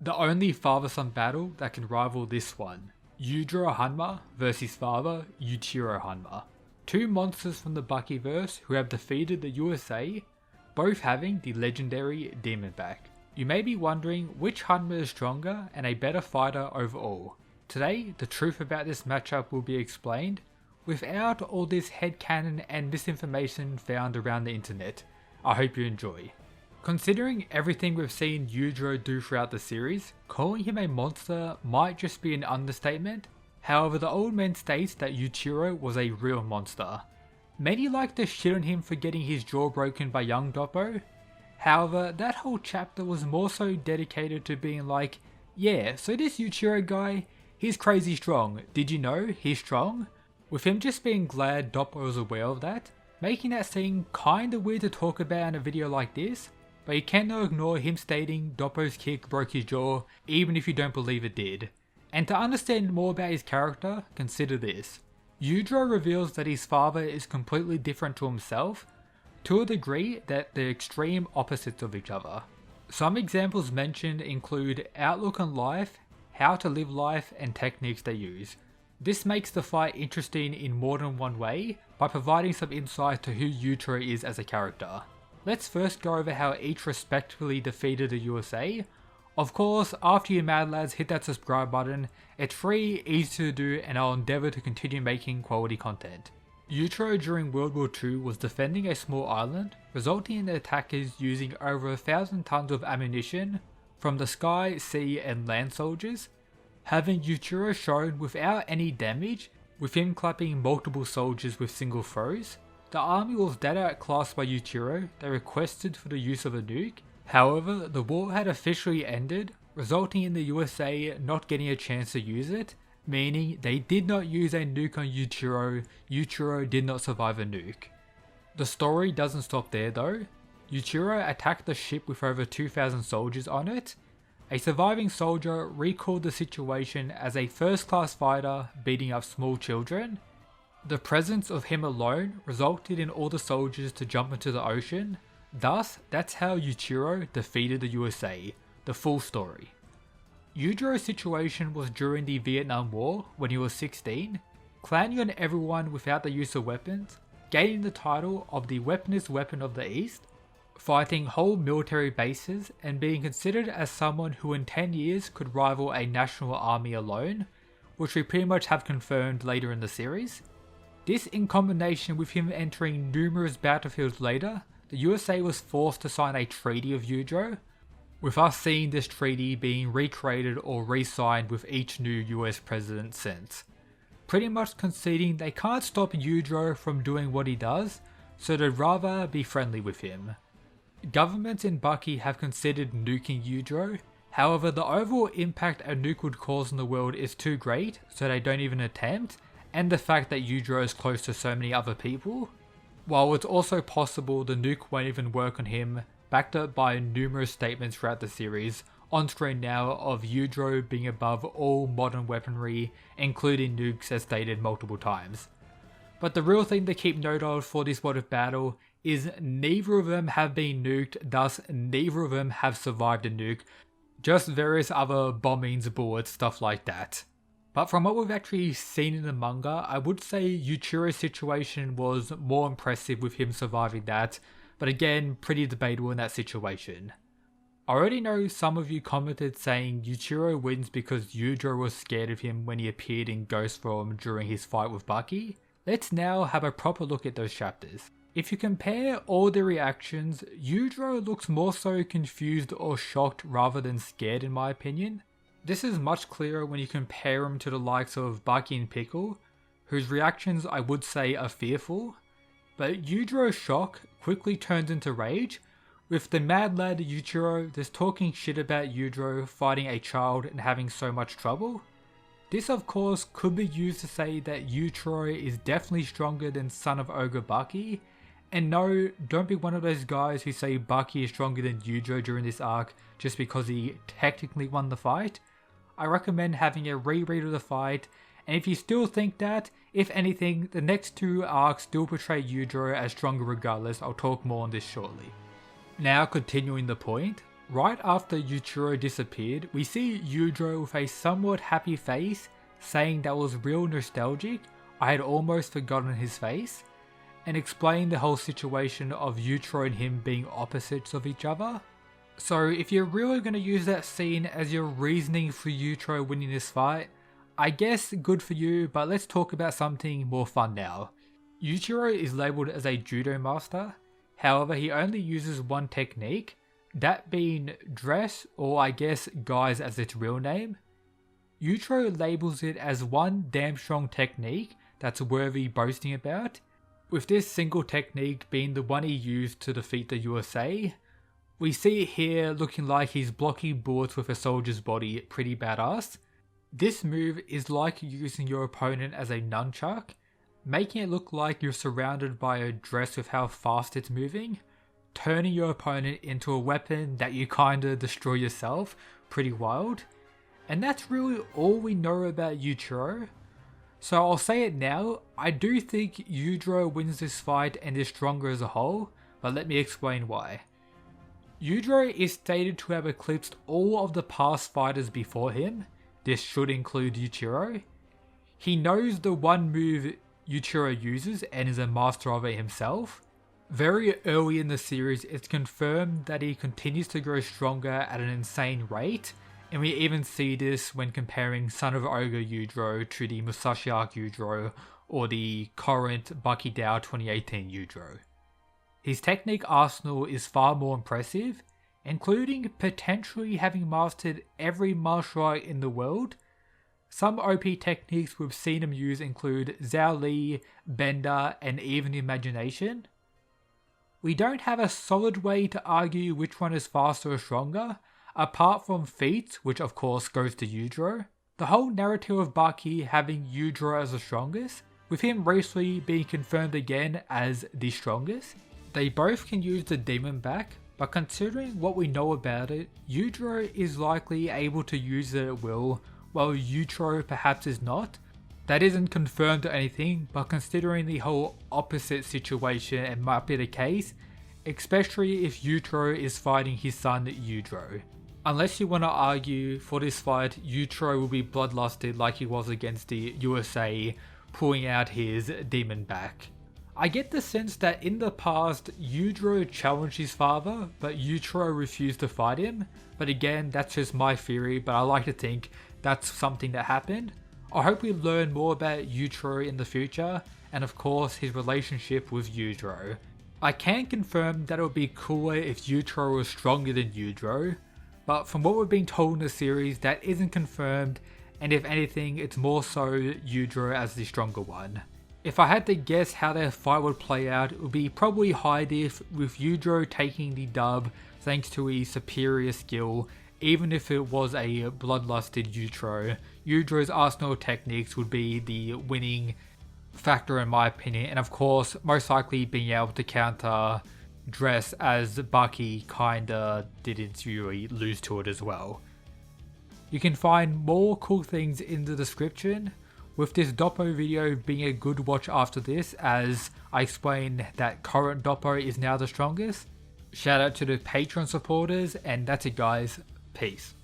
The only father-son battle that can rival this one. Yujiro Hanma versus father Yuichiro Hanma. Two monsters from the Bakiverse who have defeated the USA, both having the legendary demon back. You may be wondering which Hanma is stronger and a better fighter overall. Today, the truth about this matchup will be explained, without all this headcanon and misinformation found around the internet. I hope you enjoy. Considering everything we've seen Yujiro do throughout the series, calling him a monster might just be an understatement. However, the old man states that Yuichiro was a real monster. Many like to shit on him for getting his jaw broken by young Doppo. However, that whole chapter was more so dedicated to being like, yeah, so this Yuichiro guy, he's crazy strong. Did you know he's strong? With him just being glad Doppo was aware of that, making that scene kinda weird to talk about in a video like this, but you cannot ignore him stating Doppo's kick broke his jaw, even if you don't believe it did. And to understand more about his character, consider this. Yujiro reveals that his father is completely different to himself, to a degree that they're extreme opposites of each other. Some examples mentioned include outlook on life, how to live life, and techniques they use. This makes the fight interesting in more than one way, by providing some insight to who Yujiro is as a character. Let's first go over how each respectively defeated the USA. Of course, after you mad lads hit that subscribe button, it's free, easy to do, and I'll endeavour to continue making quality content. Yujiro during World War II was defending a small island, resulting in the attackers using over 1,000 tons of ammunition from the sky, sea and land soldiers, having Yuichiro shown without any damage, with him clapping multiple soldiers with single throws. The army was dead outclassed by Yuichiro. They requested for the use of a nuke. However, the war had officially ended, resulting in the USA not getting a chance to use it, meaning they did not use a nuke on Yuichiro. Yuichiro did not survive a nuke. The story doesn't stop there though. Yuichiro attacked the ship with over 2,000 soldiers on it. A surviving soldier recalled the situation as a first-class fighter beating up small children. The presence of him alone resulted in all the soldiers to jump into the ocean. Thus, that's how Yuichiro defeated the USA. The full story. Yujiro's situation was during the Vietnam War when he was 16, clowning on everyone without the use of weapons, gaining the title of the weaponist weapon of the East, fighting whole military bases and being considered as someone who in 10 years could rival a national army alone, which we pretty much have confirmed later in the series. This in combination with him entering numerous battlefields later, the USA was forced to sign a treaty of Yujiro, with us seeing this treaty being recreated or re-signed with each new US president since. Pretty much conceding they can't stop Yujiro from doing what he does, so they'd rather be friendly with him. Governments in Baki have considered nuking Yujiro, however the overall impact a nuke would cause in the world is too great, so they don't even attempt, and the fact that Yujiro is close to so many other people. While it's also possible the nuke won't even work on him, backed up by numerous statements throughout the series, on screen now of Yujiro being above all modern weaponry, including nukes as stated multiple times. But the real thing to keep note of for this What If battle is neither of them have been nuked, thus neither of them have survived a nuke, just various other bombings, bullets, stuff like that. But from what we've actually seen in the manga, I would say Yuichiro's situation was more impressive with him surviving that, but again, pretty debatable in that situation. I already know some of you commented saying Yuichiro wins because Yujiro was scared of him when he appeared in ghost form during his fight with Baki. Let's now have a proper look at those chapters. If you compare all the reactions, Yujiro looks more so confused or shocked rather than scared in my opinion. This is much clearer when you compare him to the likes of Baki and Pickle, whose reactions I would say are fearful, but Yujiro's shock quickly turns into rage, with the mad lad Yuichiro just talking shit about Yujiro fighting a child and having so much trouble. This of course could be used to say that Yuichiro is definitely stronger than Son of Ogre Baki, and no, don't be one of those guys who say Baki is stronger than Yujiro during this arc just because he technically won the fight. I recommend having a reread of the fight, and if you still think that, if anything, the next two arcs still portray Yujiro as stronger regardless. I'll talk more on this shortly. Now continuing the point, Right after Yuichiro disappeared, we see Yujiro with a somewhat happy face, saying that was real nostalgic, I had almost forgotten his face, and explain the whole situation of Yuichiro and him being opposites of each other. So if you're really going to use that scene as your reasoning for Yuichiro winning this fight, I guess good for you, but let's talk about something more fun now. Yuichiro is labelled as a judo master, however he only uses one technique, that being dress, or I guess guise as its real name. Yuichiro labels it as one damn strong technique that's worthy boasting about, with this single technique being the one he used to defeat the USA. We see it here looking like he's blocking bullets with a soldier's body, pretty badass. This move is like using your opponent as a nunchuck, making it look like you're surrounded by a dress with how fast it's moving, turning your opponent into a weapon that you kinda destroy yourself, pretty wild. And that's really all we know about Yuichiro. So I'll say it now, I do think Yujiro wins this fight and is stronger as a whole, but let me explain why. Yujiro is stated to have eclipsed all of the past fighters before him, this should include Yuichiro. He knows the one move Yuichiro uses and is a master of it himself. Very early in the series it's confirmed that he continues to grow stronger at an insane rate, and we even see this when comparing Son of Ogre Yujiro to the Musashi Arc Yujiro or the current Baki 2018 Yujiro. His technique arsenal is far more impressive, including potentially having mastered every martial art in the world. Some OP techniques we've seen him use include Zhao Li, Bender, and even Imagination. We don't have a solid way to argue which one is faster or stronger, apart from feats, which of course goes to Yujiro. The whole narrative of Baki having Yujiro as the strongest, with him recently being confirmed again as the strongest. They both can use the demon back, but considering what we know about it, Yujiro is likely able to use it at will, while Yuichiro perhaps is not. That isn't confirmed or anything, but considering the whole opposite situation it might be the case, especially if Yuichiro is fighting his son Yujiro. Unless you want to argue for this fight Yuichiro will be bloodlusted like he was against the USA, pulling out his demon back. I get the sense that in the past Yujiro challenged his father, but Yuichiro refused to fight him, but again that's just my theory, but I like to think that's something that happened. I hope we learn more about Yuichiro in the future, and of course his relationship with Yujiro. I can confirm that it would be cooler if Yuichiro was stronger than Yujiro, but from what we've been told in the series that isn't confirmed, and if anything it's more so Yujiro as the stronger one. If I had to guess how their fight would play out, it would be probably high diff, with Yujiro taking the dub thanks to his superior skill. Even if it was a bloodlusted Yuichiro, Yujiro's arsenal techniques would be the winning factor in my opinion, and of course most likely being able to counter dress as Baki kinda didn't really lose to it as well. You can find more cool things in the description, with this Doppo video being a good watch after this as I explain that current Doppo is now the strongest. Shout out to the Patreon supporters, and that's it guys, peace.